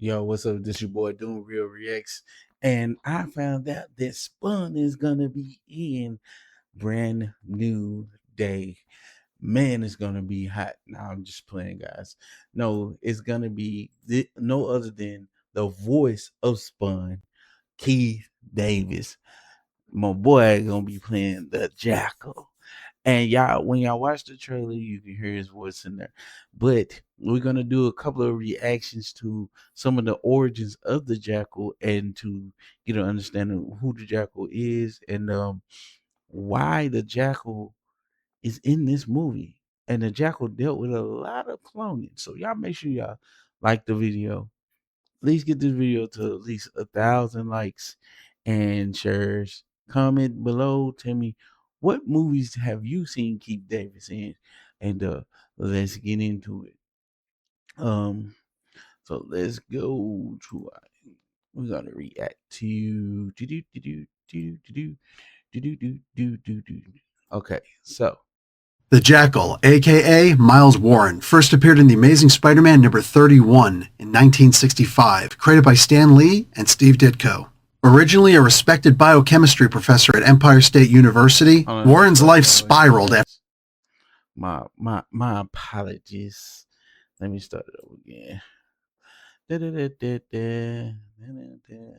Yo, what's up? This your boy doing real reacts, and I found out that Spawn is gonna be in brand new day. Man, it's gonna be hot. Now I'm just playing, guys. No, it's gonna be no other than the voice of Spawn, Keith Davis. My boy gonna be playing the Jackal. And y'all, when y'all watch the trailer, you can hear his voice in there. But we're gonna do a couple of reactions to some of the origins of the Jackal and to get an understanding of who the Jackal is and why the Jackal is in this movie. And the Jackal dealt with a lot of cloning. So y'all make sure y'all like the video. Please get this video to at least 1,000 likes and shares. Comment below. Tell me what movies have you seen Keith Davis in, and let's get into it. So let's go to. We're gonna react to. Okay, so The Jackal, aka Miles Warren, first appeared in The Amazing Spider-Man number 31 in 1965, created by Stan Lee and Steve Ditko. Originally a respected biochemistry professor at Empire State University, Warren's life spiraled after my apologies. Let me start it over again.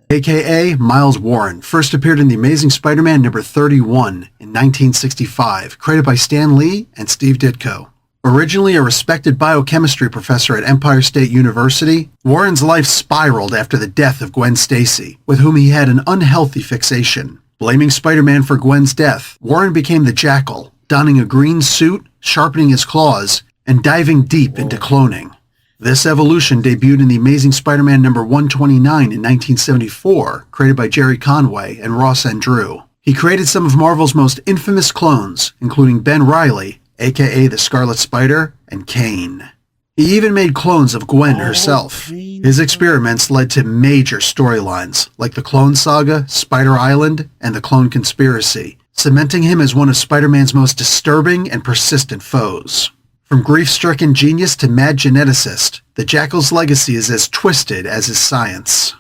aka Miles Warren, first appeared in The Amazing Spider-Man number 31 in 1965, created by Stan Lee and Steve Ditko. Originally a respected biochemistry professor at Empire State University, Warren's life spiraled after the death of Gwen Stacy, with whom he had an unhealthy fixation. Blaming Spider-Man for Gwen's death, Warren became the Jackal, donning a green suit, sharpening his claws, and diving deep into cloning. This evolution debuted in The Amazing Spider-Man number 129 in 1974, created by Jerry Conway and Ross Andru. He created some of Marvel's most infamous clones, including Ben Reilly, aka the Scarlet Spider, and Kane. He even made clones of Gwen herself. His experiments led to major storylines, like the Clone Saga, Spider Island, and the Clone Conspiracy, cementing him as one of Spider-Man's most disturbing and persistent foes. From grief-stricken genius to mad geneticist, the Jackal's legacy is as twisted as his science.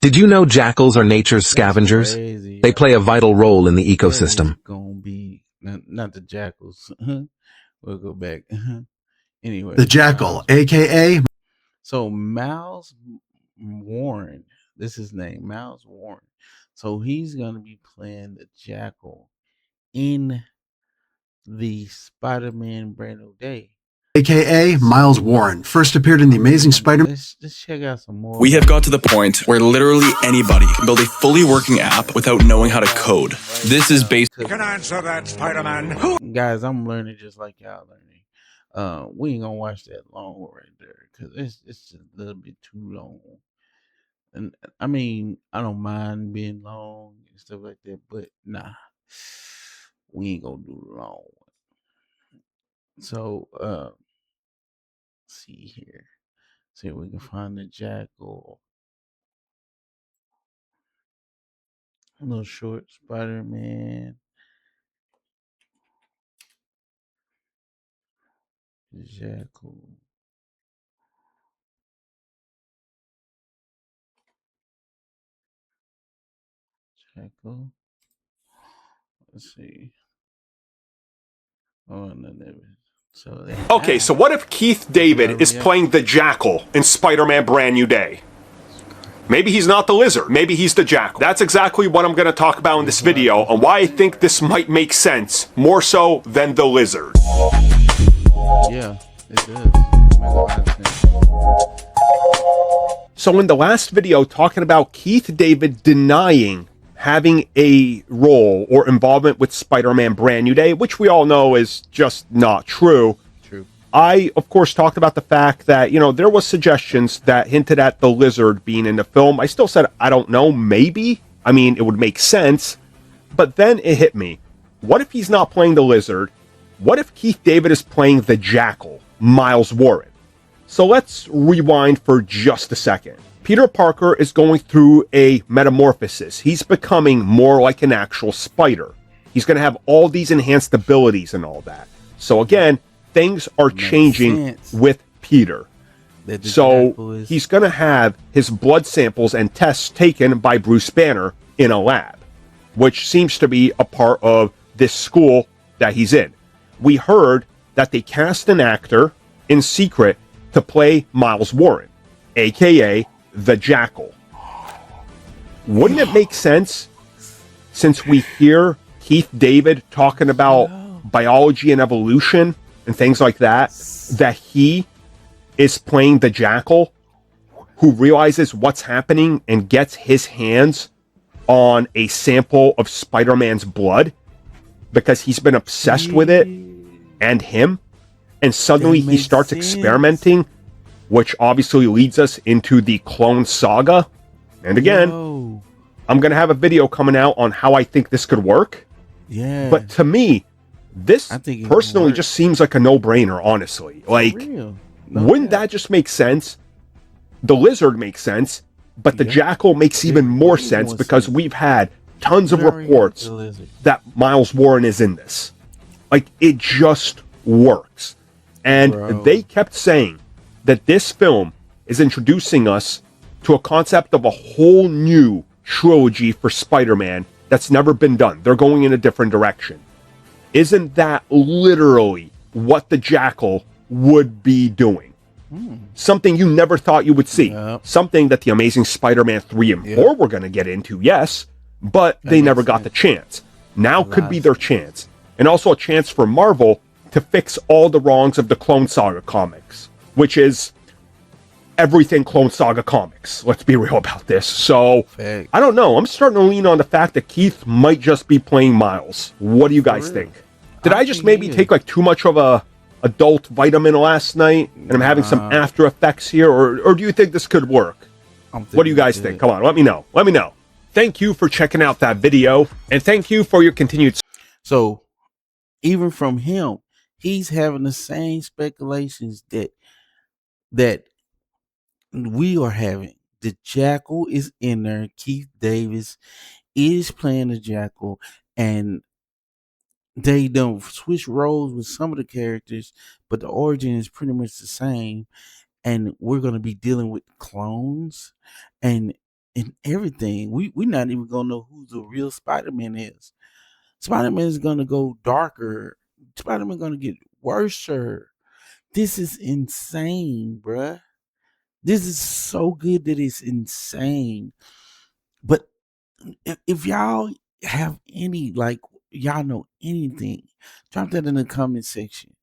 Did you know jackals are nature's scavengers? They play a vital role in the ecosystem. Gonna be not the Jackals. We'll go back. Anyway, The Jackal, aka so Miles Warren, this is his name, Miles Warren. So he's gonna be playing the Jackal in the Spider-Man Brand New Day. aka Miles Warren, first appeared in The Amazing Spider-Man. Let's check out some more. We have got to the point where literally anybody can build a fully working app without knowing how to code. This is based. You can answer that, Spider-Man. Guys, I'm learning just like y'all learning. We ain't gonna watch that long right there because it's just a little bit too long. And I mean, I don't mind being long and stuff like that, but nah, we ain't gonna do the long one. So see here. See if we can find the Jackal. A little short Spider-Man. Jackal. Jackal. Let's see. Oh, no, never. So okay, so what if Keith David is playing the Jackal in Spider-Man Brand New Day? Maybe he's not the Lizard. Maybe he's the Jackal. That's exactly what I'm going to talk about in this video and why I think this might make sense more so than the Lizard. Yeah, it does. Makes a lot of sense. So in the last video talking about Keith David denying having a role or involvement with Spider-Man Brand New Day, which we all know is just not true. I, of course, talked about the fact that, you know, there was suggestions that hinted at the Lizard being in the film. I still said, I don't know, maybe. I mean, it would make sense. But then it hit me. What if he's not playing the Lizard? What if Keith David is playing the Jackal, Miles Warren? So let's rewind for just a second. Peter Parker is going through a metamorphosis. He's becoming more like an actual spider. He's going to have all these enhanced abilities and all that. So again, things are changing with Peter. So he's going to have his blood samples and tests taken by Bruce Banner in a lab, which seems to be a part of this school that he's in. We heard that they cast an actor in secret to play Miles Warren, aka the Jackal. Wouldn't it make sense, since we hear Keith David talking about biology and evolution and things like that, that he is playing the Jackal, who realizes what's happening and gets his hands on a sample of Spider-Man's blood because he's been obsessed with it and him, and suddenly he starts experimenting, which obviously leads us into the Clone Saga. And again, I'm going to have a video coming out on how I think this could work. Yeah. But to me, this personally just seems like a no-brainer, honestly. Like, wouldn't that just make sense? The Lizard makes sense, but the Jackal makes even more sense because we've had tons of reports that Miles Warren is in this. Like, it just works. And they kept saying that this film is introducing us to a concept of a whole new trilogy for Spider-Man that's never been done. They're going in a different direction. Isn't that literally what the Jackal would be doing? Something you never thought you would see. Something that the Amazing Spider-Man 3 and 4 were going to get into, yes, but they never got the chance. Now could be their chance. And also a chance for Marvel to fix all the wrongs of the Clone Saga comics, which is everything Clone Saga comics. Let's be real about this. So, I don't know. I'm starting to lean on the fact that Keith might just be playing Miles. What do you guys think? Did I just maybe take like too much of a adult vitamin last night and I'm having some after effects here, or do you think this could work? What do you guys think? Come on, let me know. Let me know. Thank you for checking out that video, and thank you for your continued. So, even from him, he's having the same speculations that we are having. The Jackal is in there. Keith Davis is playing the Jackal, and they don't switch roles with some of the characters, but the origin is pretty much the same. And we're gonna be dealing with clones and everything. We're not even gonna know who the real Spider-Man is. Spider-Man is gonna go darker. Spider-Man gonna get worser. This is insane, bruh. This is so good that it's insane. But if y'all have any, like, y'all know anything, drop that in the comment section.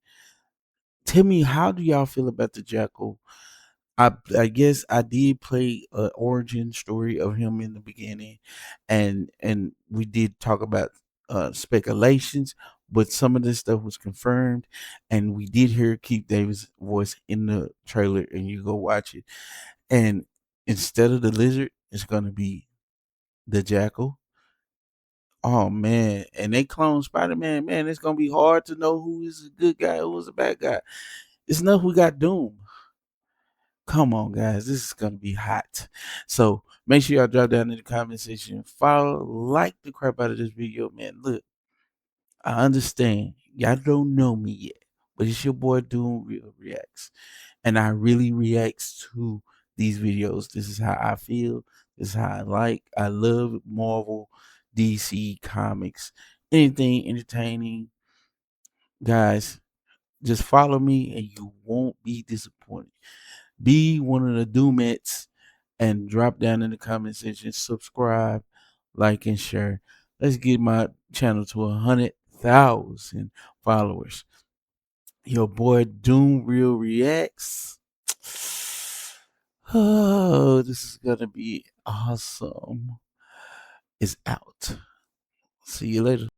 Tell me, how do y'all feel about the Jackal? I guess I did play an origin story of him in the beginning, and we did talk about speculations, but some of this stuff was confirmed, and we did hear Keith Davis' voice in the trailer, and you go watch it. And instead of the Lizard, it's gonna be the Jackal. Oh man, and they clone Spider-Man. Man, it's gonna be hard to know who is a good guy, who is a bad guy. It's enough we got Doom. Come on, guys, this is gonna be hot. So make sure y'all drop down in the comment section, follow, like the crap out of this video, man. Look, I understand y'all don't know me yet, but it's your boy Doom Real Reacts, and I really reacts to these videos. This is how I feel. This is how I love Marvel, DC comics, anything entertaining. Guys, just follow me and you won't be disappointed. Be one of the Doomettes and drop down in the comment section, subscribe, like, and share. Let's get my channel to 100,000 followers. Your boy Doom Real Reacts. Oh, this is gonna be awesome. It's out. See you later.